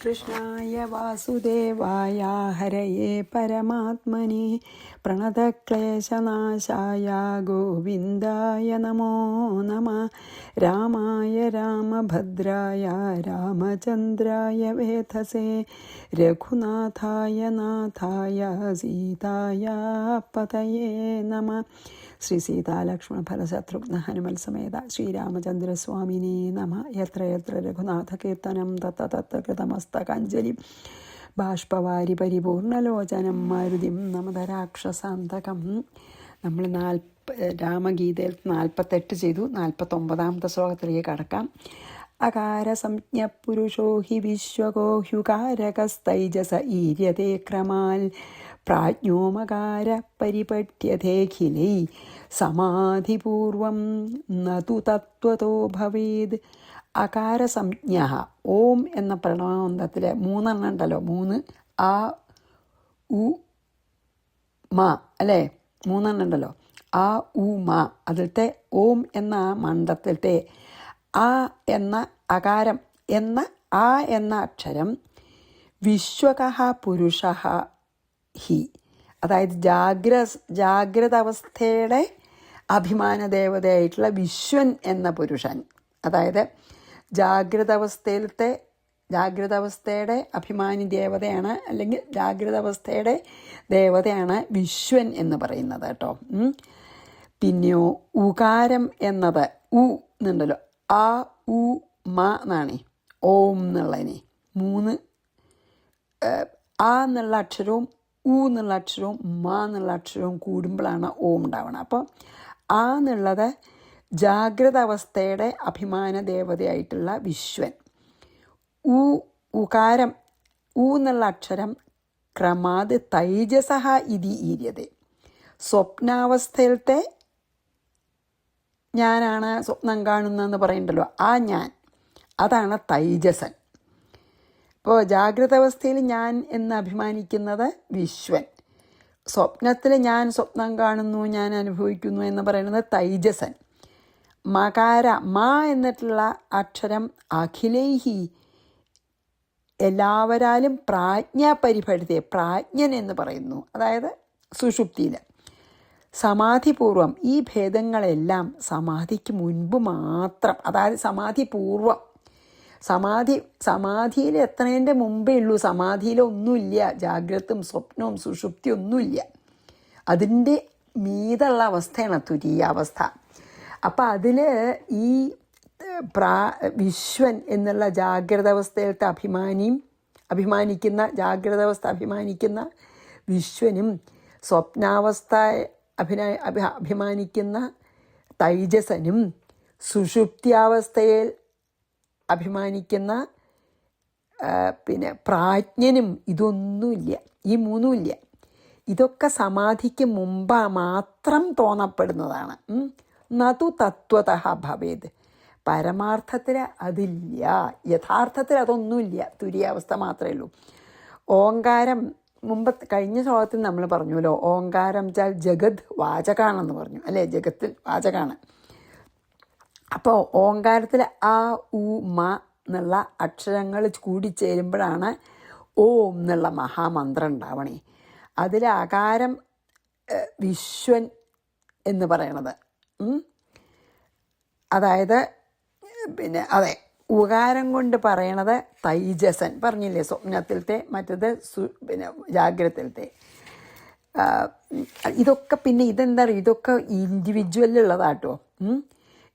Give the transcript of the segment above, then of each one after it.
കൃഷ്ണായ വാസുദേവായ ഹരയേ പരമാത്മനെ പ്രണതക്ലേശനാശായ ഗോവിന്ദായ നമോ നമഃ. രാമായ രാമഭദ്രായ രാമചന്ദ്രായ വേധസേ രഘുനാഥായ നാഥായ സീതായ പതയേ നമഃ. ശ്രീ സീതാലക്ഷ്മണ ഫലശത്രുഘ്ന ഹനുമൽ സമേത ശ്രീരാമചന്ദ്രസ്വാമിനേ നമ. യത്ര യത്ര രഘുനാഥകീർത്തനം തത്ര തത്ര കൃതമസ്തകാഞ്ജലി ബാഷ്പവാരി പരിപൂർണലോചനം മാരുതിം നമതരാക്ഷസാന്തകം. നമ്മൾ രാമഗീതയിൽ 48 ചെയ്തു. 49ാമത്തെ ശ്ലോകത്തിലേക്ക് കടക്കാം. അകാരസംജ്ഞ പുരുഷോ ഹി വിശ്വകോ ഹ്യുകാരകസ്തൈജസ ഈര്യതേ ക്രമാൽ പ്രാജ്ഞോമകാര പരിപഠ്യതേഖിലൈ സമാധിപൂർവം നതു തത്വതോ ഭവേത്. അകാരസംജ്ഞ ഓം എന്ന പ്രണവബന്ധത്തിൽ 3 ഉണ്ടല്ലോ. 3 ആ ഉ മ അല്ലേ? 3 ഉണ്ടല്ലോ. ആ ഉ മ. അതിലത്തെ ഓം എന്ന മണ്ഡലത്തിലത്തെ ആ എന്ന അകാരം എന്ന ആ എന്ന അക്ഷരം വിശ്വകഃ പുരുഷഃ ഹി, അതായത് ജാഗ്രത അവസ്ഥയുടെ അഭിമാന ദേവതയായിട്ടുള്ള വിശ്വൻ എന്ന പുരുഷൻ, അതായത് ജാഗ്രത അവസ്ഥയുടെ അഭിമാനി ദേവതയാണ്, അല്ലെങ്കിൽ ജാഗ്രത അവസ്ഥയുടെ ദേവതയാണ് വിശ്വൻ എന്ന് പറയുന്നത് കേട്ടോ. പിന്നെയോ ഉകാരം എന്നത് ഉ എന്നുണ്ടല്ലോ. ആ ഉ മ എന്നാണ് ഓം എന്നുള്ളതിനെ. 3 ആ എന്നുള്ള അക്ഷരവും ഉ എന്നുള്ള അക്ഷരവും മ എന്നുള്ള അക്ഷരവും കൂടുമ്പോഴാണ് ഓം ഉണ്ടാവുന്നത്. അപ്പോൾ ആ എന്നുള്ളത് ജാഗ്രത അവസ്ഥയുടെ അഭിമാന ദേവതയായിട്ടുള്ള വിശ്വൻ. ഉകാരം ഉ എന്നുള്ള അക്ഷരം ക്രമാത് തൈജസഹ ഇതി ഈര്യതേ, സ്വപ്നാവസ്ഥയിലത്തെ ഞാനാണ് സ്വപ്നം കാണുന്നതെന്ന് പറയുന്നുണ്ടല്ലോ, ആ ഞാൻ, അതാണ് തൈജസൻ. ഇപ്പോൾ ജാഗ്രത അവസ്ഥയിൽ ഞാൻ എന്ന് അഭിമാനിക്കുന്നത് വിശ്വൻ, സ്വപ്നത്തിൽ ഞാൻ സ്വപ്നം കാണുന്നു, ഞാൻ അനുഭവിക്കുന്നു എന്ന് പറയുന്നത് തൈജസൻ. മകാര മ എന്നിട്ടുള്ള അക്ഷരം അഖിലൈഹി എല്ലാവരാലും പ്രാജ്ഞാപരിഭടിതേ, പ്രാജ്ഞൻ എന്ന് പറയുന്നു, അതായത് സുഷുപ്തിയിൽ. സമാധിപൂർവം ഈ ഭേദങ്ങളെല്ലാം സമാധിക്ക് മുൻപ് മാത്രം, അതായത് സമാധിപൂർവം, സമാധിയിൽ എത്തുന്നതിൻ്റെ മുമ്പേ ഉള്ളൂ. സമാധിയിലൊന്നുമില്ല, ജാഗ്രതും സ്വപ്നവും സുഷുപ്തി ഒന്നുമില്ല. അതിൻ്റെ മീതുള്ള അവസ്ഥയാണ് തുരീയാവസ്ഥ. അപ്പം അതിൽ ഈ വിശ്വൻ എന്നുള്ള ജാഗ്രത അവസ്ഥയിലത്തെ അഭിമാനിക്കുന്ന വിശ്വനും സ്വപ്നാവസ്ഥ അഭിമാനിക്കുന്ന തൈജസനും സുഷുപ്തിയാവസ്ഥയിൽ അഭിമാനിക്കുന്ന പ്രാജ്ഞനും ഇതൊന്നുമില്ല, ഈ 3 ഇല്ല. ഇതൊക്കെ സമാധിക്ക് മുമ്പ് മാത്രം തോന്നപ്പെടുന്നതാണ്. നതു തത്വതഃ ഭവേത്, പരമാർത്ഥത്തിൽ അതില്ല, യഥാർത്ഥത്തിൽ അതൊന്നുമില്ല, തുര്യാവസ്ഥ മാത്രമേ ഉള്ളൂ. ഓങ്കാരം കഴിഞ്ഞ ശ്ലോകത്തിൽ നമ്മൾ പറഞ്ഞുല്ലോ, ഓങ്കാരം വെച്ചാൽ ജഗത് വാചകാണെന്ന് പറഞ്ഞു അല്ലേ? ജഗത്തിൽ വാചകാണ്. അപ്പോൾ ഓങ്കാരത്തിൽ ആ ഉ മ എന്നുള്ള അക്ഷരങ്ങൾ കൂടിച്ചേരുമ്പോഴാണ് ഓം എന്നുള്ള മഹാമന്ത്രം ഉണ്ടാവണേ. അതിൽ അകാരം വിശ്വൻ എന്ന് പറയണത്, അതായത് അതെ, ഉകാരം കൊണ്ട് പറയണത് തൈജസൻ പറഞ്ഞില്ലേ, സ്വപ്നത്തിലത്തെ, മറ്റത് ജാഗ്രതത്തിലത്തെ. ഇതൊക്കെ ഇതെന്താ പറയുക, ഇതൊക്കെ ഇൻഡിവിജ്വലുള്ളതാട്ടോ.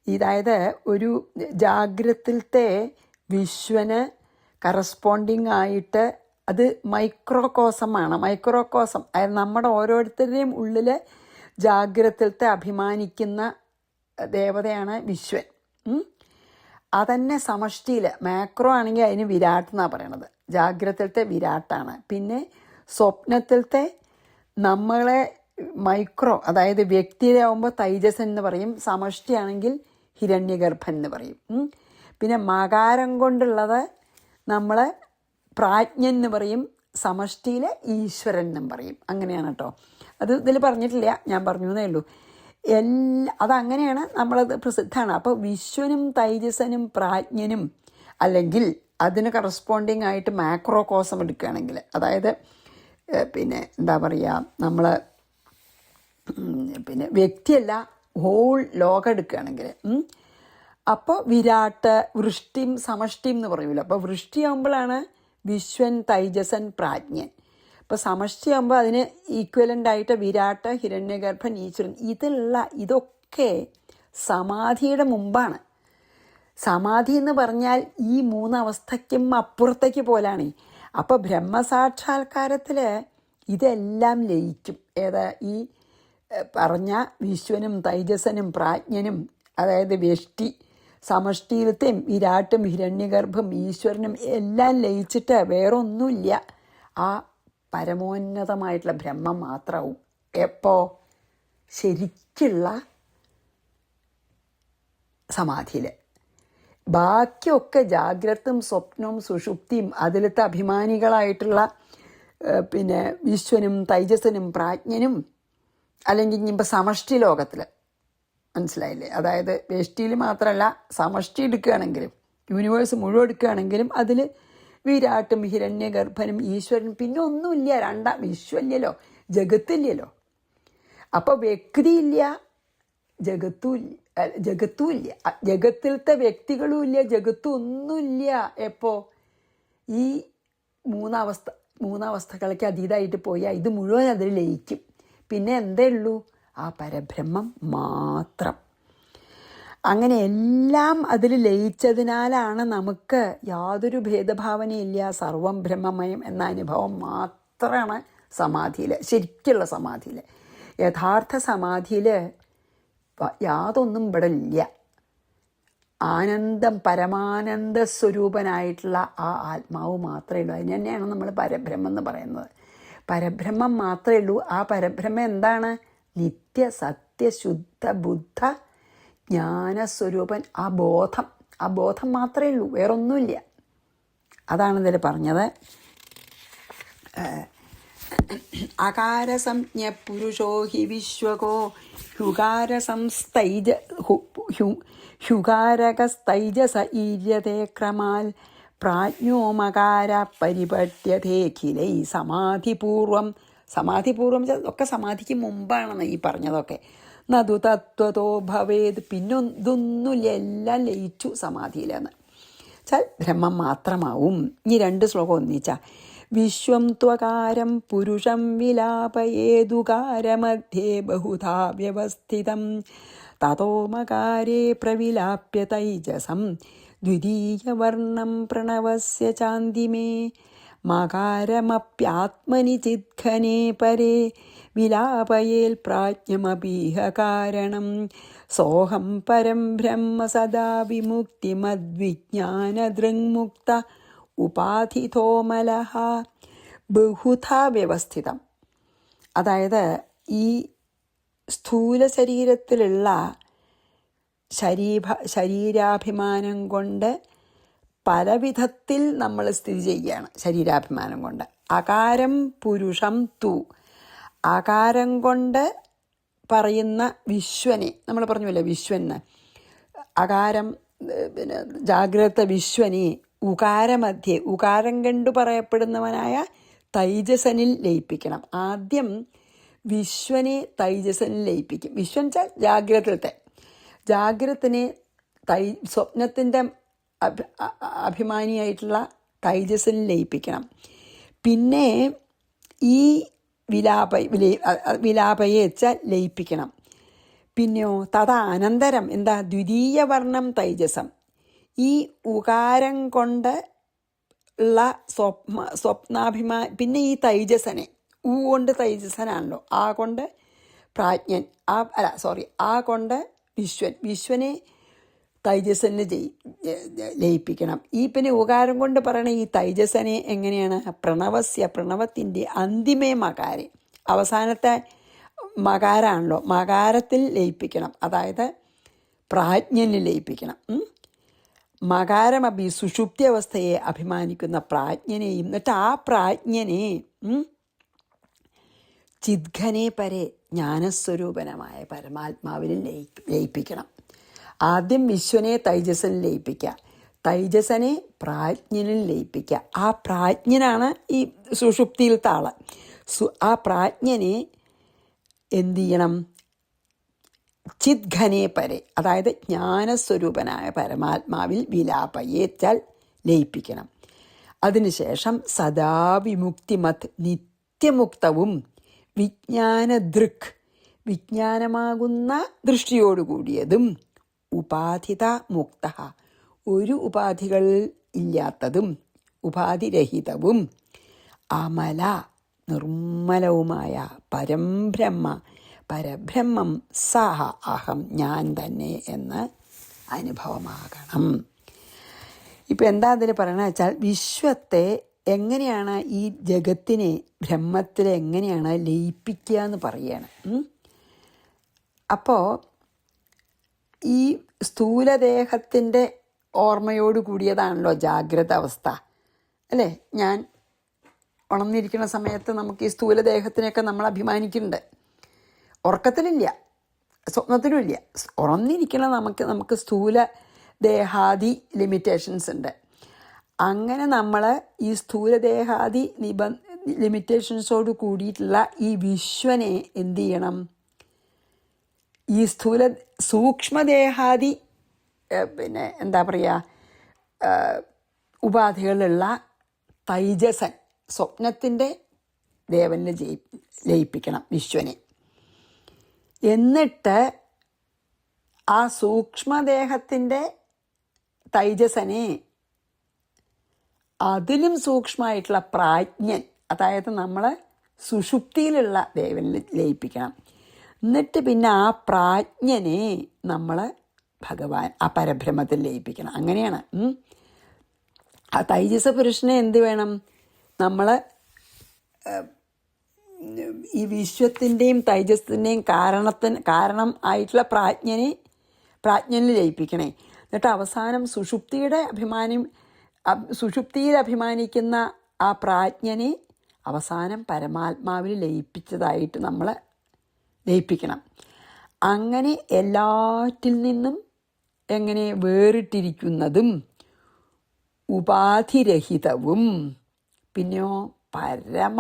അതായത് ഒരു ജാഗ്രതത്തിലത്തെ വിശ്വന് കറസ്പോണ്ടിങ് ആയിട്ട് അത് മൈക്രോകോസമാണ്. മൈക്രോകോസം അതായത് നമ്മുടെ ഓരോരുത്തരുടെയും ഉള്ളിൽ ജാഗ്രതത്തിലത്തെ അഭിമാനിക്കുന്ന ദേവതയാണ് വിശ്വൻ. അതന്നെ സമഷ്ടിയിൽ മാക്രോ ആണെങ്കിൽ അതിന് വിരാട്ട് എന്നാണ് പറയണത്. ജാഗ്രതത്തിലത്തെ വിരാട്ടാണ്. പിന്നെ സ്വപ്നത്തിലത്തെ നമ്മളെ മൈക്രോ, അതായത് വ്യക്തിയിലാവുമ്പോൾ തൈജസൻ എന്ന് പറയും, സമഷ്ടിയാണെങ്കിൽ ഹിരണ്യഗർഭൻ എന്ന് പറയും. പിന്നെ മകാരം കൊണ്ടുള്ളത് നമ്മൾ പ്രാജ്ഞൻ എന്ന് പറയും, സമഷ്ടിയിലെ ഈശ്വരൻ എന്നും പറയും. അങ്ങനെയാണ് കേട്ടോ. അത് ഇതിൽ പറഞ്ഞിട്ടില്ല, ഞാൻ പറഞ്ഞു എന്നേ ഉള്ളൂ. അതങ്ങനെയാണ്, നമ്മളത് പ്രസിദ്ധമാണ്. അപ്പോൾ വിശ്വനും തൈജസനും പ്രാജ്ഞനും അല്ലെങ്കിൽ അതിന് കറസ്പോണ്ടിങ് ആയിട്ട് മാക്രോകോസം എടുക്കുകയാണെങ്കിൽ, അതായത് പിന്നെ എന്താ പറയുക, നമ്മൾ പിന്നെ വ്യക്തിയല്ല ഹോൾ ലോകം എടുക്കുകയാണെങ്കിൽ, അപ്പോൾ വിരാട്ട് വൃഷ്ടിം സമഷ്ടിം എന്ന് പറയൂല. അപ്പോൾ വൃഷ്ടിയാകുമ്പോഴാണ് വിശ്വൻ, തൈജസൻ, പ്രാജ്ഞൻ. ഇപ്പോൾ സമഷ്ടിയാകുമ്പോൾ അതിന് ഈക്വലൻ്റ് ആയിട്ട് വിരാട്ട്, ഹിരണ്യഗർഭൻ, ഈശ്വരൻ. ഇതൊക്കെ സമാധിയുടെ മുമ്പാണ്. സമാധി എന്ന് പറഞ്ഞാൽ ഈ മൂന്നവസ്ഥയ്ക്കും അപ്പുറത്തേക്ക് പോലാണ്. അപ്പോൾ ബ്രഹ്മസാക്ഷാത്കാരത്തിൽ ഇതെല്ലാം ലയിക്കും. ഈ പറഞ്ഞ വിശ്വനും തൈജസനും പ്രാജ്ഞനും, അതായത് വ്യഷ്ടി സമഷ്ടിയിലത്തെയും വിരാട്ടും ഹിരണ്യഗർഭും ഈശ്വരനും എല്ലാം ലയിച്ചിട്ട് വേറെ ഒന്നുമില്ല, ആ പരമോന്നതമായിട്ടുള്ള ബ്രഹ്മം മാത്രമാവും. എപ്പോൾ? ശരിക്കുള്ള സമാധിയിൽ. ബാക്കിയൊക്കെ ജാഗ്രതും സ്വപ്നവും സുഷുപ്തിയും അതിലത്തെ അഭിമാനികളായിട്ടുള്ള പിന്നെ വിശ്വനും തൈജസനും പ്രാജ്ഞനും, അല്ലെങ്കിൽ ഇനിയിപ്പോൾ സമഷ്ടി ലോകത്തിൽ, മനസ്സിലായില്ലേ? അതായത് വ്യഷ്ടിയിൽ മാത്രമല്ല, സമഷ്ടി എടുക്കുകയാണെങ്കിലും യൂണിവേഴ്സ് മുഴുവൻ എടുക്കുകയാണെങ്കിലും അതിൽ വിരാട്ടും ഹിരണ്യഗർഭനും ഈശ്വരനും, പിന്നെ ഒന്നുമില്ല. വിശ്വമില്ലല്ലോ, ജഗത്തില്ലല്ലോ. അപ്പോൾ വ്യക്തിയില്ല, ജഗത്തും ഇല്ല, ജഗത്തിലത്തെ വ്യക്തികളും ഇല്ല, ജഗത്തും ഒന്നുമില്ല. എപ്പോൾ? ഈ മൂന്നവസ്ഥകൾക്ക് അതീതമായിട്ട് പോയാൽ ഇത് മുഴുവൻ അതിൽ ലയിക്കും. പിന്നെ എന്തേ ഉള്ളൂ? ആ പരബ്രഹ്മം മാത്രം. അങ്ങനെ എല്ലാം അതിൽ ലയിച്ചതിനാലാണ് നമുക്ക് യാതൊരു ഭേദഭാവനയില്ല, സർവം ബ്രഹ്മമയം എന്ന അനുഭവം മാത്രമാണ് സമാധിയിൽ, ശരിക്കുള്ള സമാധിയിൽ. യഥാർത്ഥ സമാധിയിൽ യാതൊന്നും ഇവിടെ ഇല്ല. ആനന്ദം, പരമാനന്ദ സ്വരൂപനായിട്ടുള്ള ആ ആത്മാവ് മാത്രമേ ഉള്ളൂ. അതിന് തന്നെയാണ് നമ്മൾ പരബ്രഹ്മം എന്ന് പറയുന്നത്. പരബ്രഹ്മം മാത്രമേ ഉള്ളൂ. ആ പരബ്രഹ്മം എന്താണ്? നിത്യ സത്യ ശുദ്ധ ബുദ്ധ ജ്ഞാനസ്വരൂപൻ. ആ ബോധം മാത്രമേ ഉള്ളൂ, വേറൊന്നുമില്ല. അതാണ് ഇതിൽ പറഞ്ഞത്. അകാരസംജ്ഞ പുരുഷോ ഹി വിശ്വകോ ഹ്യുകാരകസ്തൈജസ ഈര്യതേ ക്രമാൽ പ്രാജ്ഞോമകാര പരിപട്യതേഖിലൈ സമാധിപൂർവം. സമാധിപൂർവം ഒക്കെ സമാധിക്ക് മുമ്പാണെന്ന് ഈ പറഞ്ഞതൊക്കെ. നതു തത്വതോ ഭവേത്. പിന്നെ ഇതൊന്നുമില്ല, എല്ലാം ലയിച്ചു സമാധിയിലെന്ന് വെച്ചാൽ ബ്രഹ്മം മാത്രമാവും. ഈ 2 ശ്ലോകം ഒന്നിച്ചാ. വിശ്വം ത്വകാരം പുരുഷം വിലാപയേതുകാരമധ്യേ ബഹുധാ വ്യവസ്ഥിതം തതോമകാരേ പ്രവിലാപ്യ തൈജസം ദ്വിതീയവർണം പ്രണവസ്യ ചാന്തിമേ മകാരമപ്യാത്മനി ചിദ്ഘനേ പരേ വിലാപയേൽ പ്രാജ്ഞമപീഹ കാരണം സോഹം പരം ബ്രഹ്മ സദാ വിമുക്തിമദ്വിജ്ഞാനദൃങ്മുക്ത ഉപാധിതോമലഹ ബഹുധാ വ്യവസ്ഥിതം. അതായത് ഈ സ്ഥൂല ശരീരത്തിലുള്ള ശരീരാഭിമാനം കൊണ്ട് പല വിധത്തിൽ നമ്മൾ സ്ഥിതി ചെയ്യുകയാണ്. ശരീരാഭിമാനം കൊണ്ട് അകാരം പുരുഷം തു, ആകാരം കൊണ്ട് പറയുന്ന വിശ്വനെ നമ്മൾ പറഞ്ഞല്ലോ, വിശ്വന് അകാരം, പിന്നെ ജാഗ്രത വിശ്വനെ ഉകാരമധ്യേ, ഉകാരം കണ്ടു പറയപ്പെടുന്നവനായ തൈജസനിൽ ലയിപ്പിക്കണം. ആദ്യം വിശ്വനെ തൈജസനിൽ ലയിപ്പിക്കും. വിശ്വൻ വെച്ചാൽ ജാഗ്രതത്തിനെ സ്വപ്നത്തിൻ്റെ അഭിമാനിയായിട്ടുള്ള തൈജസനിൽ ലയിപ്പിക്കണം. പിന്നെ ഈ വിലാപയെ വെച്ചാൽ ലയിപ്പിക്കണം. പിന്നെയോ തദാനന്തരം എന്താ? ദ്വിതീയ വർണ്ണം തൈജസം. ഈ ഉകാരം കൊണ്ട് ഉള്ള പിന്നെ ഈ തൈജസനെ, കൊണ്ട് തൈജസനാണല്ലോ, ആ കൊണ്ട് പ്രാജ്ഞൻ, ആ കൊണ്ട് വിശ്വനെ തൈജസന് ലയിപ്പിക്കണം. ഈ പിന്നെ ഉകാരം കൊണ്ട് പറയണ ഈ തൈജസനെ എങ്ങനെയാണ്? പ്രണവത്തിൻ്റെ അന്തിമേ മകാരെ, അവസാനത്തെ മകാരാണല്ലോ, മകാരത്തിൽ ലയിപ്പിക്കണം. അതായത് പ്രാജ്ഞന് ലയിപ്പിക്കണം. മകാരമഭി സുഷുപ്തി അവസ്ഥയെ അഭിമാനിക്കുന്ന പ്രാജ്ഞനെയും, എന്നിട്ട് ആ പ്രാജ്ഞനെ ചിദ്ഘനെ പരെ ജ്ഞാനസ്വരൂപനമായ പരമാത്മാവിൽ ലയിപ്പിക്കണം. ആദ്യം വിശ്വനെ തൈജസനിൽ ലയിപ്പിക്കുക. തൈജസനെ പ്രാജ്ഞനിൽ ലയിപ്പിക്കുക. ആ പ്രാജ്ഞനാണ് ഈ സുഷുപ്തിയിലത്തെ ആള്. ആ പ്രാജ്ഞനെ എന്തു ചെയ്യണം? ചിദ്ഘനെ പരെ, അതായത് ജ്ഞാനസ്വരൂപനായ പരമാത്മാവിൽ വിലാപയേച്ചാൽ ലയിപ്പിക്കണം. അതിനുശേഷം സദാ വിമുക്തിമത്, നിത്യമുക്തവും വിജ്ഞാനദൃക്, വിജ്ഞാനമാകുന്ന ദൃഷ്ടിയോടുകൂടിയതും ഉപാധിത മുക്ത, ഒരു ഉപാധികൾ ഇല്ലാത്തതും ഉപാധിരഹിതവും അമല നിർമ്മലവുമായ പരബ്രഹ്മം സഹ അഹം, ഞാൻ തന്നെ എന്ന് അനുഭവമാകണം. ഇപ്പം എന്താ അതിൽ പറയണമെന്ന് വെച്ചാൽ, വിശ്വത്തെ എങ്ങനെയാണ്, ഈ ജഗത്തിനെ ബ്രഹ്മത്തിൽ എങ്ങനെയാണ് ലയിപ്പിക്കുക എന്ന് പറയുകയാണ്. അപ്പോൾ ഈ സ്ഥൂലദേഹത്തിൻ്റെ ഓർമ്മയോട് കൂടിയതാണല്ലോ ജാഗ്രത അവസ്ഥ, അല്ലേ? ഞാൻ ഉണർന്നിരിക്കുന്ന സമയത്ത് നമുക്ക് ഈ സ്ഥൂലദേഹത്തിനെയൊക്കെ നമ്മൾ അഭിമാനിക്കുന്നുണ്ട്. ഉറക്കത്തിലില്ല, സ്വപ്നത്തിലും ഇല്ല. ഉണർന്നിരിക്കുന്ന നമുക്ക് സ്ഥൂല ദേഹാദി ലിമിറ്റേഷൻസ് ഉണ്ട്. അങ്ങനെ നമ്മൾ ഈ സ്ഥൂലദേഹാദി ലിമിറ്റേഷൻസോട് കൂടിയിട്ടുള്ള ഈ വിശ്വനെ എന്തു ചെയ്യണം? ഈ സൂക്ഷ്മദേഹാദി എന്താ പറയുക, ഉപാധികളുള്ള തൈജസൻ സ്വപ്നത്തിൻ്റെ ദേവനിൽ ലയിപ്പിക്കണം വിശ്വനെ. എന്നിട്ട് ആ സൂക്ഷ്മദേഹത്തിൻ്റെ തൈജസനെ അതിലും സൂക്ഷ്മമായിട്ടുള്ള പ്രാജ്ഞൻ, അതായത് നമ്മൾ സുഷുപ്തിയിലുള്ള ദേവനിൽ ലയിപ്പിക്കണം. എന്നിട്ട് പിന്നെ ആ പ്രാജ്ഞനെ നമ്മൾ ഭഗവാൻ, ആ പരബ്രഹ്മത്തിൽ ലയിപ്പിക്കണം. അങ്ങനെയാണ്. ആ തൈജസ പുരുഷനെ എന്ത് വേണം? നമ്മൾ ഈ വിശ്വത്തിൻ്റെയും തൈജസ്സിൻ്റെയും കാരണം ആയിട്ടുള്ള പ്രാജ്ഞനിൽ ലയിപ്പിക്കണേ. എന്നിട്ട് അവസാനം സുഷുപ്തിയിൽ അഭിമാനിക്കുന്ന ആ പ്രാജ്ഞനെ അവസാനം പരമാത്മാവിൽ ലയിപ്പിച്ചതായിട്ട് നമ്മൾ ലയിപ്പിക്കണം. അങ്ങനെ എല്ലാറ്റിൽ നിന്നും എങ്ങനെ വേറിട്ടിരിക്കുന്നതും ഉപാധിരഹിതവും പിന്നെയോ പരമ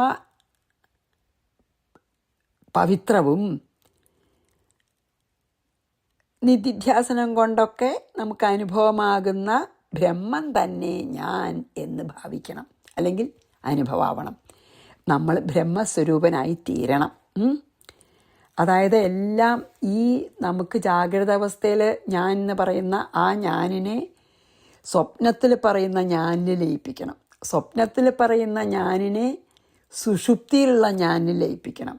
പവിത്രവും നിധിധ്യാസനം കൊണ്ടൊക്കെ നമുക്ക് അനുഭവമാകുന്ന ബ്രഹ്മം തന്നെ ഞാൻ എന്ന് ഭാവിക്കണം, അല്ലെങ്കിൽ അനുഭവമാവണം. നമ്മൾ ബ്രഹ്മസ്വരൂപനായി തീരണം. അതായത് എല്ലാം ഈ നമുക്ക് ജാഗ്രത അവസ്ഥയിൽ ഞാൻ എന്ന് പറയുന്ന ആ ഞാനിനെ സ്വപ്നത്തിൽ പറയുന്ന ഞാനിൽ ലയിപ്പിക്കണം. സ്വപ്നത്തിൽ പറയുന്ന ഞാനിനെ സുഷുപ്തിയിലുള്ള ഞാനിൽ ലയിപ്പിക്കണം.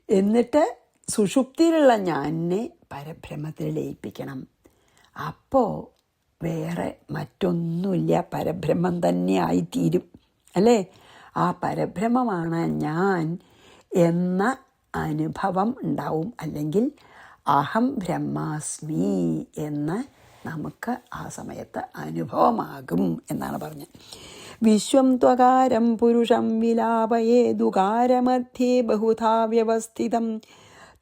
എന്നിട്ട് സുഷുപ്തിയിലുള്ള ഞാനിനെ പരബ്രഹ്മത്തിൽ ലയിപ്പിക്കണം. അപ്പോൾ വേറെ മറ്റൊന്നുമില്ല, പരബ്രഹ്മം തന്നെ ആയിത്തീരും, അല്ലേ? ആ പരബ്രഹ്മമാണ് ഞാൻ എന്ന അനുഭവം ഉണ്ടാവും. അല്ലെങ്കിൽ അഹം ബ്രഹ്മാസ്മി എന്ന് നമുക്ക് ആ സമയത്ത് അനുഭവമാകും എന്നാണ് പറഞ്ഞത്. വിശ്വം ത്വകാരം പുരുഷം വിലാപയേതുകാരമധ്യേ ബഹുധാ വ്യവസ്ഥിതം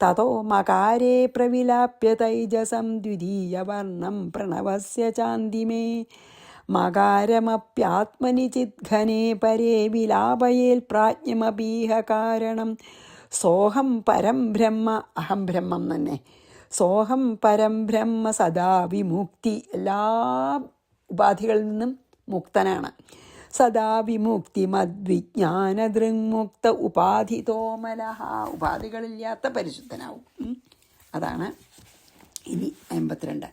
തതോ മകാരേ പ്രവിലാപ്യ തൈജസം ദ്വിതീയവർണം പ്രണവസ്യ ചാന്തിമേ മകാരമപ്യാത്മനി ചിദ്ഘനെ പരേ വിലാപയേൽ പ്രാജ്ഞമപീഹ കാരണം സോഹം പരം ബ്രഹ്മ, അഹം ബ്രഹ്മം തന്നെ, സോഹം പരം ബ്രഹ്മ സദാ വിമുക്തി, എല്ലാ ഉപാധികളിൽ നിന്നും മുക്തനാണ്. സദാ വിമുക്തി മദ്വിജ്ഞാന ദൃങ്മുക്ത ഉപാധിതോമലഹ, ഉപാധികളില്ലാത്ത പരിശുദ്ധനാവും. അതാണ് ഇനി 52.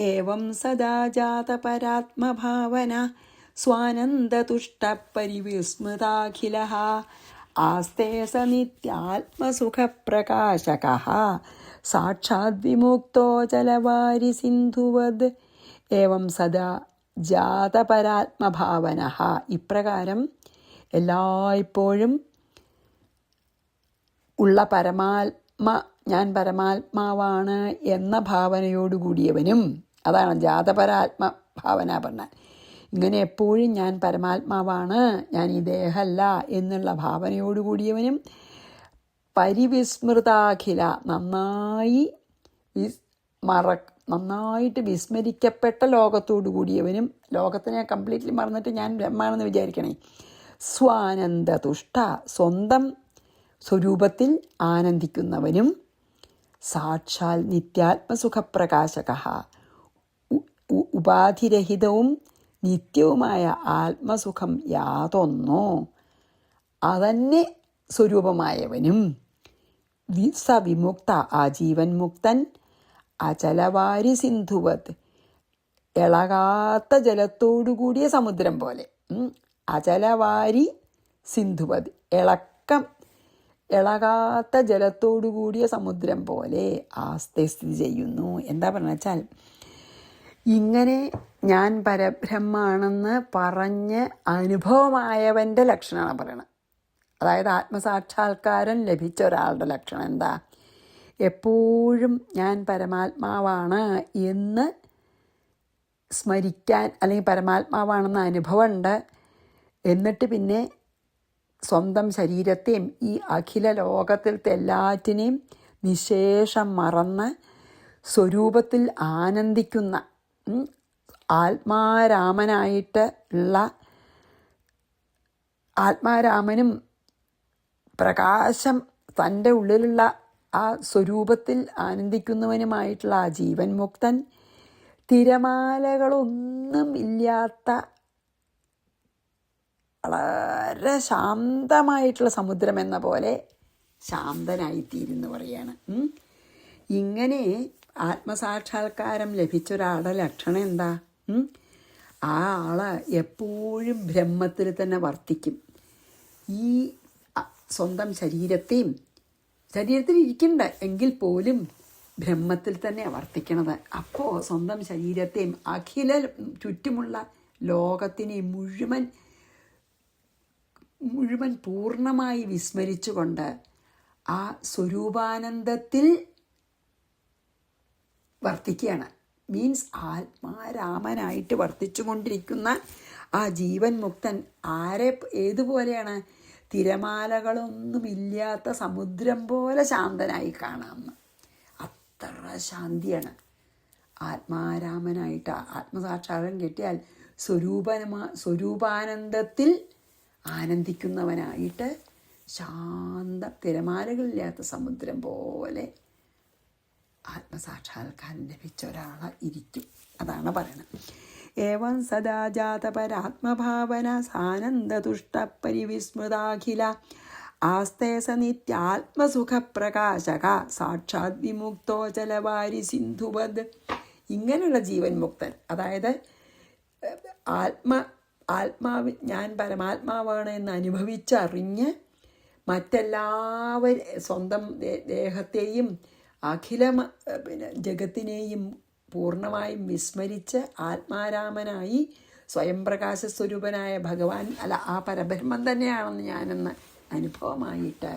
ഏവം സദാ ജാത പരാത്മഭാവന സ്വാനന്ദതുഷ്ട പരിവിസ്മൃതാഖിലഃ ആസ്തേ സ നിത്യാത്മസുഖപ്രകാശകഃ സാക്ഷാത് വിമുക്തോ ജലവാരി സിന്ധുവത്. ഏവം സദാ ജാതപരാത്മഭാവന, ഇപ്രകാരം എല്ലായ്പ്പോഴും ഉള്ള ഞാൻ പരമാത്മാവാണ് എന്ന ഭാവനയോടുകൂടിയവനും, അതാണ് ജാതപരാത്മഭാവന പറഞ്ഞാൽ. ഇങ്ങനെ എപ്പോഴും ഞാൻ പരമാത്മാവാണ്, ഞാൻ ഈ ദേഹമല്ല എന്നുള്ള ഭാവനയോടുകൂടിയവനും പരിവിസ്മൃതാഖില, നന്നായി നന്നായിട്ട് വിസ്മരിക്കപ്പെട്ട ലോകത്തോടു കൂടിയവനും, ലോകത്തിനെ കംപ്ലീറ്റ്ലി മറന്നിട്ട് ഞാൻ ബ്രഹ്മാണെന്ന് വിചാരിക്കണേ, സ്വാനന്ദതുഷ്ട സ്വന്തം സ്വരൂപത്തിൽ ആനന്ദിക്കുന്നവനും, സാക്ഷാൽ നിത്യാത്മസുഖപ്രകാശക ഉപാധിരഹിതവും നിത്യവുമായ ആത്മസുഖം യാതൊന്നോ അതന്നെ സ്വരൂപമായവനും, സവിമുക്ത ആജീവൻ മുക്തൻ, അചലവാരി സിന്ധുവത് ഇളകാത്ത ജലത്തോടുകൂടിയ സമുദ്രം പോലെ. അചലവാരി സിന്ധുവത് ഇളകാത്ത ജലത്തോടുകൂടിയ സമുദ്രം പോലെ ആസ്തെ സ്ഥിതി ചെയ്യുന്നു. എന്താ പറഞ്ഞ വെച്ചാൽ, ഇങ്ങനെ ഞാൻ പരബ്രഹ്മാണെന്ന് പറഞ്ഞ് അനുഭവമായവൻ്റെ ലക്ഷണമാണ് പറയണത്. അതായത് ആത്മസാക്ഷാത്കാരം ലഭിച്ച ഒരാളുടെ ലക്ഷണം എന്താ? എപ്പോഴും ഞാൻ പരമാത്മാവാണ് എന്ന് സ്മരിക്കാൻ, അല്ലെങ്കിൽ പരമാത്മാവാണെന്ന് അനുഭവമുണ്ട്, എന്നിട്ട് പിന്നെ സ്വന്തം ശരീരത്തെയും ഈ അഖില ലോകത്തിലത്തെ എല്ലാറ്റിനെയും നിശേഷം മറന്ന് സ്വരൂപത്തിൽ ആനന്ദിക്കുന്ന ആത്മാരാമനായിട്ട് ഉള്ള, ആത്മാരാമനും പ്രകാശം തൻ്റെ ഉള്ളിലുള്ള ആ സ്വരൂപത്തിൽ ആനന്ദിക്കുന്നവനുമായിട്ടുള്ള ആ ജീവൻ മുക്തൻ, തിരമാലകളൊന്നും ഇല്ലാത്ത വളരെ ശാന്തമായിട്ടുള്ള സമുദ്രം എന്ന പോലെ ശാന്തനായിത്തീരുന്നു പറയാണ്. ഇങ്ങനെ ആത്മസാക്ഷാത്കാരം ലഭിച്ചൊരാളുടെ ലക്ഷണം എന്താ? ആ ആള് എപ്പോഴും ബ്രഹ്മത്തിൽ തന്നെ വർത്തിക്കും. ഈ സ്വന്തം ശരീരത്തിൽ ഇരിക്കണ്ട എങ്കിൽ പോലും ബ്രഹ്മത്തിൽ തന്നെ വർത്തിക്കണത്. അപ്പോൾ സ്വന്തം ശരീരത്തെയും അഖില ചുറ്റുമുള്ള ലോകത്തിനെ മുഴുവൻ പൂർണ്ണമായി വിസ്മരിച്ചുകൊണ്ട് ആ സ്വരൂപാനന്ദത്തിൽ വർത്തിക്കുകയാണ്. മീൻസ് ആത്മാരാമനായിട്ട് വർത്തിച്ചു കൊണ്ടിരിക്കുന്ന ആ ജീവൻ മുക്തൻ ഏതുപോലെയാണ്? തിരമാലകളൊന്നുമില്ലാത്ത സമുദ്രം പോലെ ശാന്തനായി കാണാമെന്ന്. അത്ര ശാന്തിയാണ്. ആത്മാരാമനായിട്ട് ആത്മസാക്ഷാത്കാരം കിട്ടിയാൽ സ്വരൂപാനന്ദത്തിൽ ആനന്ദിക്കുന്നവനായിട്ട് തിരമാലകളില്ലാത്ത സമുദ്രം പോലെ ആത്മസാക്ഷാത്കാരം ലഭിച്ച ഒരാളെ ഇരിക്കും. അതാണ് പറയണത്. ഏവം സദാ ജാതപരാത്മഭാവന സാനന്ദതുഷ്ട പരിവിസ്മൃതാഖില ആസ്തേ സ നിത്യാത്മസുഖപ്രകാശക സാക്ഷാത് വിമുക്തോ ചലവാരി സിന്ധുവത്. ഇങ്ങനെയുള്ള ജീവൻ മുക്തൻ, അതായത് ഞാൻ പരമാത്മാവാണ് എന്ന് അനുഭവിച്ചറിഞ്ഞ് മറ്റെല്ലാവരും സ്വന്തം ദേഹത്തെയും അഖില ജഗത്തിനെയും പൂർണ്ണമായും വിസ്മരിച്ച് ആത്മാരാമനായി സ്വയം പ്രകാശ സ്വരൂപനായ ഭഗവാൻ, ആ പരബ്രഹ്മം തന്നെയാണെന്ന് ഞാനെന്ന് അനുഭവമായിട്ട്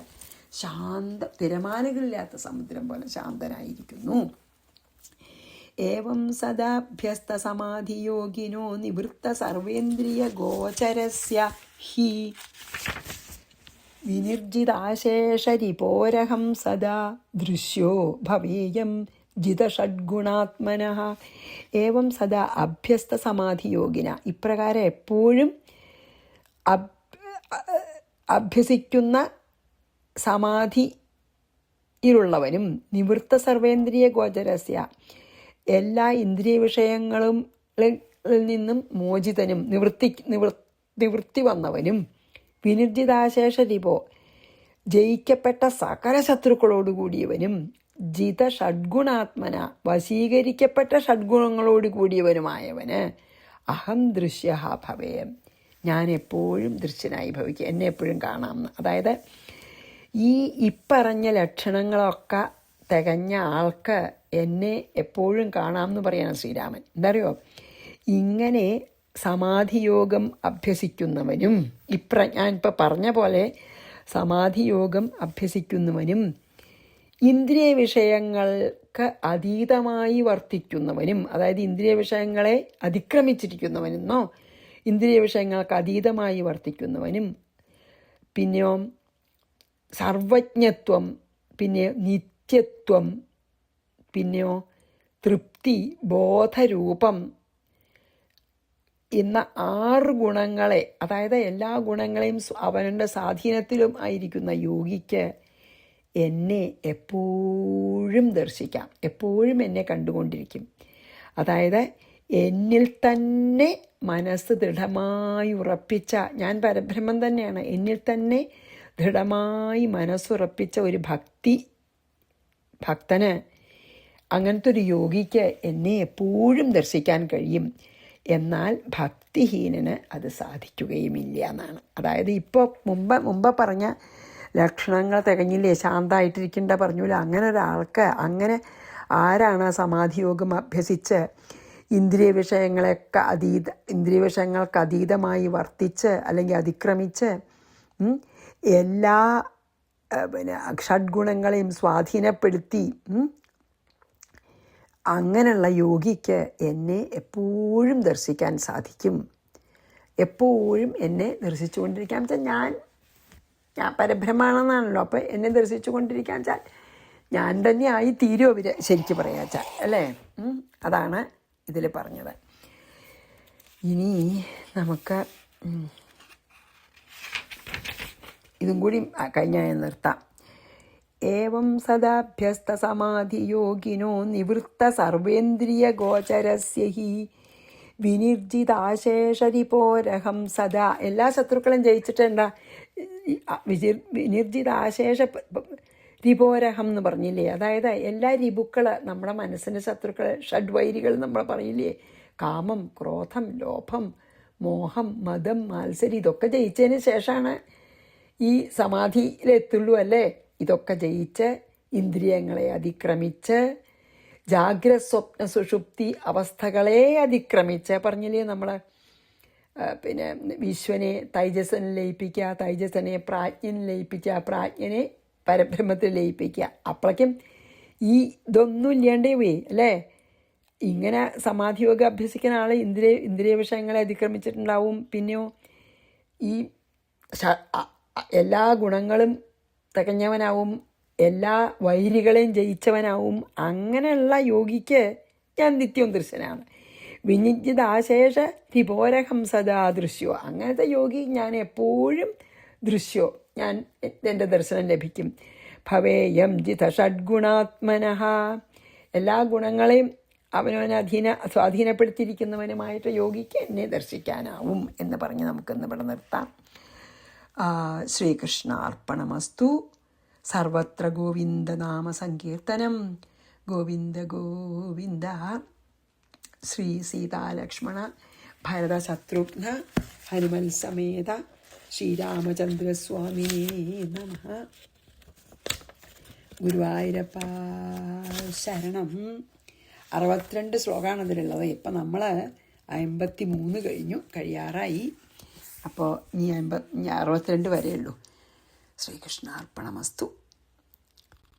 തിരമാലകളില്ലാത്ത സമുദ്രം പോലെ ശാന്തനായിരിക്കുന്നു. ഏവം സദാഭ്യസ്ത സമാധിയോഗിനോ നിവൃത്ത സർവേന്ദ്രിയ ഗോചരസ്യ ഹി വിനിർജിതാശേഷരിപോരഹം സദാ ദൃശ്യോ ഭവേയം ജിതഷഡ്ഗുണാത്മനഃ. ഏവം സദാ അഭ്യസ്ത സമാധിയോഗിന, ഇപ്രകാരം എപ്പോഴും അഭ്യസിക്കുന്ന സമാധിയിലുള്ളവനും, നിവൃത്ത സർവേന്ദ്രിയ ഗോചരസ്യ, എല്ലാ ഇന്ദ്രിയ വിഷയങ്ങളിൽ നിന്നും മോചിതനും, നിവൃത്തി വന്നവനും, വിനിർജിതാശേഷ രിപോ, ജയിക്കപ്പെട്ട സകല ശത്രുക്കളോടുകൂടിയവനും, ജിത ഷഡ്ഗുണാത്മന, വശീകരിക്കപ്പെട്ട ഷഡ്ഗുണങ്ങളോട് കൂടിയവനുമായവന്, അഹം ദൃശ്യ ഭവേയം, ഞാൻ എപ്പോഴും ദൃശ്യനായി ഭവിക്കുക, എന്നെ എപ്പോഴും കാണാമെന്ന്. അതായത് ഈ ഇപ്പറഞ്ഞ ലക്ഷണങ്ങളൊക്കെ തികഞ്ഞ ആൾക്ക് എന്നെ എപ്പോഴും കാണാമെന്ന് പറയണം ശ്രീരാമൻ. എന്താ അറിയോ? ഇങ്ങനെ സമാധിയോഗം അഭ്യസിക്കുന്നവനും, ഞാനിപ്പോൾ പറഞ്ഞ പോലെ സമാധിയോഗം അഭ്യസിക്കുന്നവനും, ഇന്ദ്രിയ വിഷയങ്ങൾക്ക് അതീതമായി വർത്തിക്കുന്നവനും, അതായത് ഇന്ദ്രിയ വിഷയങ്ങളെ അതിക്രമിച്ചിരിക്കുന്നവനെന്നോ ഇന്ദ്രിയ വിഷയങ്ങൾക്ക് അതീതമായി വർത്തിക്കുന്നവനും, പിന്നെയോ സർവജ്ഞത്വം, പിന്നെ നിത്യത്വം, പിന്നെയോ തൃപ്തി, ബോധരൂപം എന്ന 6 ഗുണങ്ങളെ, അതായത് എല്ലാ ഗുണങ്ങളെയും അവൻ്റെ സ്വാധീനത്തിലും ആയിരിക്കുന്ന യോഗിക്ക് എന്നെ എപ്പോഴും ദർശിക്കാം, എപ്പോഴും എന്നെ കണ്ടുകൊണ്ടിരിക്കും. അതായത് എന്നിൽ തന്നെ മനസ്സ് ദൃഢമായി ഉറപ്പിച്ച, ഞാൻ പരബ്രഹ്മം തന്നെയാണ്, എന്നിൽ തന്നെ ദൃഢമായി മനസ്സുറപ്പിച്ച ഒരു ഭക്തന്, അങ്ങനത്തെ ഒരു യോഗിക്ക് എന്നെ എപ്പോഴും ദർശിക്കാൻ കഴിയും. എന്നാൽ ഭക്തിഹീനന് അത് സാധിക്കുകയുമില്ല എന്നാണ്. അതായത് ഇപ്പോൾ മുമ്പ് പറഞ്ഞ ലക്ഷണങ്ങൾ തികഞ്ഞില്ലേ, ശാന്തമായിട്ടിരിക്കേണ്ട പറഞ്ഞില്ല. അങ്ങനെ ഒരാൾക്ക്, അങ്ങനെ ആരാണ് സമാധിയോഗം അഭ്യസിച്ച് ഇന്ദ്രിയ വിഷയങ്ങൾക്ക് അതീതമായി വർത്തിച്ച് അല്ലെങ്കിൽ അതിക്രമിച്ച് എല്ലാ ഷഡ്ഗുണങ്ങളെയും സ്വാധീനപ്പെടുത്തി അങ്ങനെയുള്ള യോഗിക്ക് എന്നെ എപ്പോഴും ദർശിക്കാൻ സാധിക്കും. എപ്പോഴും എന്നെ ദർശിച്ചുകൊണ്ടിരിക്കാൻ വെച്ചാൽ ഞാൻ പരബ്രഹ്മാണെന്നാണല്ലോ. അപ്പോൾ എന്നെ ദർശിച്ചു കൊണ്ടിരിക്കാൻ വെച്ചാൽ ഞാൻ തന്നെ ആയി തീരുമോ ശരിക്കും പറയാ വെച്ചാൽ, അല്ലേ? അതാണ് ഇതിൽ പറഞ്ഞത്. ഇനി നമുക്ക് ഇതും കൂടി കഴിഞ്ഞാൽ നിർത്താം. ഏവം സദാഭ്യസ്ത സമാധിയോഗിനോ നിവൃത്ത സർവേന്ദ്രിയ ഗോചരസ്യ ഹി വിനിർജിതാശേഷരിപോരഹം സദാ. എല്ലാ ശത്രുക്കളും ജയിച്ചിട്ടുണ്ടാ, വിനിർജിതാശേഷ രിപോരഹം എന്ന് പറഞ്ഞില്ലേ? അതായത് എല്ലാ രിപുക്കൾ, നമ്മുടെ മനസ്സിൻ്റെ ശത്രുക്കൾ, ഷഡ്വൈരികൾ നമ്മൾ പറയില്ലേ, കാമം, ക്രോധം, ലോഭം, മോഹം, മതം, മാത്സര്യം, ഇതൊക്കെ ജയിച്ചതിന് ശേഷമാണ് ഈ സമാധിയിലെത്തുള്ളൂ, അല്ലേ? ഇതൊക്കെ ജയിച്ച് ഇന്ദ്രിയങ്ങളെ അതിക്രമിച്ച് ജാഗ്രത സ്വപ്ന സുഷുപ്തി അവസ്ഥകളെ അതിക്രമിച്ച് പറഞ്ഞില്ലേ നമ്മൾ, പിന്നെ വിശ്വനെ തൈജസനെ ലയിപ്പിക്കുക, തൈജസനെ പ്രാജ്ഞനെ ലയിപ്പിക്കുക, പ്രാജ്ഞനെ പരബ്രഹ്മത്തിൽ ലയിപ്പിക്കുക. അപ്പോഴേക്കും ഈ ഇതൊന്നും ഇല്ലാണ്ടേ പോയി, അല്ലേ? ഇങ്ങനെ സമാധിയോഗം അഭ്യസിക്കുന്ന ആൾ ഇന്ദ്രിയ വിഷയങ്ങളെ അതിക്രമിച്ചിട്ടുണ്ടാവും. പിന്നെയോ ഈ എല്ലാ ഗുണങ്ങളും തികഞ്ഞവനാവും, എല്ലാ വൈരികളെയും ജയിച്ചവനാവും. അങ്ങനെയുള്ള യോഗിക്ക് ഞാൻ നിത്യവും ദൃശ്യനാണ്. വിനിജിതാശേഷ രിപോരഹം സദാ ദൃശ്യോ. അങ്ങനത്തെ യോഗി ഞാൻ എപ്പോഴും ദൃശ്യോ, ഞാൻ എൻ്റെ ദർശനം ലഭിക്കും. ഭവേയം ജിത ഷഡ്ഗുണാത്മനഃ. എല്ലാ ഗുണങ്ങളെയും സ്വാധീനപ്പെടുത്തിയിരിക്കുന്നവനുമായിട്ട് യോഗിക്ക് എന്നെ ദർശിക്കാനാവും എന്ന് പറഞ്ഞ് നമുക്കിന്ന് ഇവിടെ നിർത്താം. ശ്രീകൃഷ്ണാർപ്പണമസ്തു. സർവത്ര ഗോവിന്ദനാമ സങ്കീർത്തനം. ഗോവിന്ദ ഗോവിന്ദ. ശ്രീ സീതാലക്ഷ്മണ ഭരത ശത്രുഘ്ന ഹനുമൽ സമേത ശ്രീരാമചന്ദ്രസ്വാമിനേ നമഃ. ഗുരുവായൂരപ്പ ശരണം. 62 ശ്ലോകമാണ് അതിലുള്ളത്. ഇപ്പം നമ്മൾ 53 കഴിയാറായി. അപ്പോൾ ഇനി 62 വരെയുള്ളൂ. ശ്രീകൃഷ്ണാർപ്പണമസ്തു.